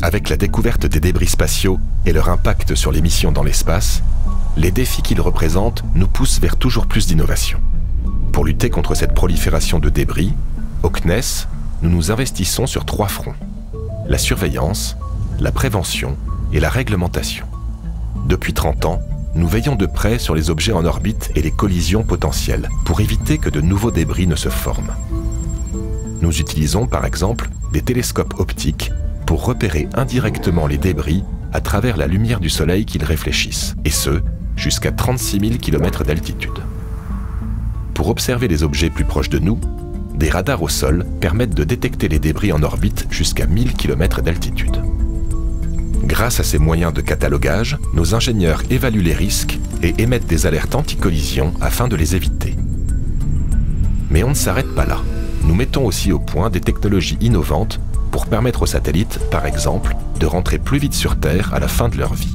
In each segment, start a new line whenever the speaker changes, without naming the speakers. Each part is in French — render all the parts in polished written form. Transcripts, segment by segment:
Avec la découverte des débris spatiaux et leur impact sur les missions dans l'espace, les défis qu'ils représentent nous poussent vers toujours plus d'innovation. Pour lutter contre cette prolifération de débris, au CNES, nous nous investissons sur 3 fronts: la surveillance, la prévention et la réglementation. Depuis 30 ans, nous veillons de près sur les objets en orbite et les collisions potentielles pour éviter que de nouveaux débris ne se forment. Nous utilisons par exemple des télescopes optiques pour repérer indirectement les débris à travers la lumière du Soleil qu'ils réfléchissent, et ce, jusqu'à 36 000 km d'altitude. Pour observer les objets plus proches de nous, des radars au sol permettent de détecter les débris en orbite jusqu'à 1000 km d'altitude. Grâce à ces moyens de catalogage, nos ingénieurs évaluent les risques et émettent des alertes anti-collision afin de les éviter. Mais on ne s'arrête pas là. Nous mettons aussi au point des technologies innovantes pour permettre aux satellites, par exemple, de rentrer plus vite sur Terre à la fin de leur vie.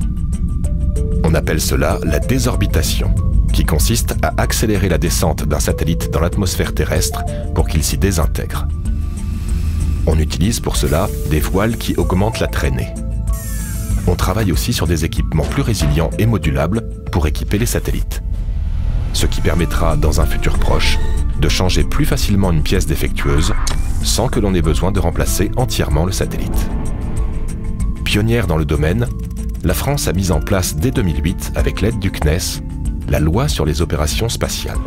On appelle cela la désorbitation, qui consiste à accélérer la descente d'un satellite dans l'atmosphère terrestre pour qu'il s'y désintègre. On utilise pour cela des voiles qui augmentent la traînée. On travaille aussi sur des équipements plus résilients et modulables pour équiper les satellites. Ce qui permettra, dans un futur proche, de changer plus facilement une pièce défectueuse sans que l'on ait besoin de remplacer entièrement le satellite. Pionnière dans le domaine, la France a mis en place dès 2008, avec l'aide du CNES, la loi sur les opérations spatiales.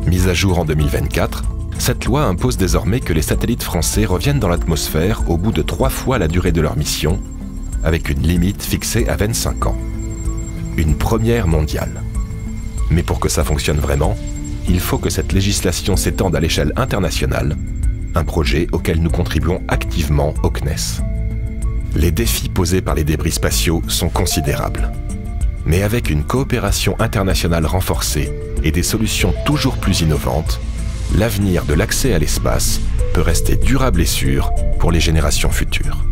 Mise à jour en 2024, cette loi impose désormais que les satellites français reviennent dans l'atmosphère au bout de 3 fois la durée de leur mission, avec une limite fixée à 25 ans. Une première mondiale. Mais pour que ça fonctionne vraiment, il faut que cette législation s'étende à l'échelle internationale, un projet auquel nous contribuons activement au CNES. Les défis posés par les débris spatiaux sont considérables. Mais avec une coopération internationale renforcée et des solutions toujours plus innovantes, l'avenir de l'accès à l'espace peut rester durable et sûr pour les générations futures.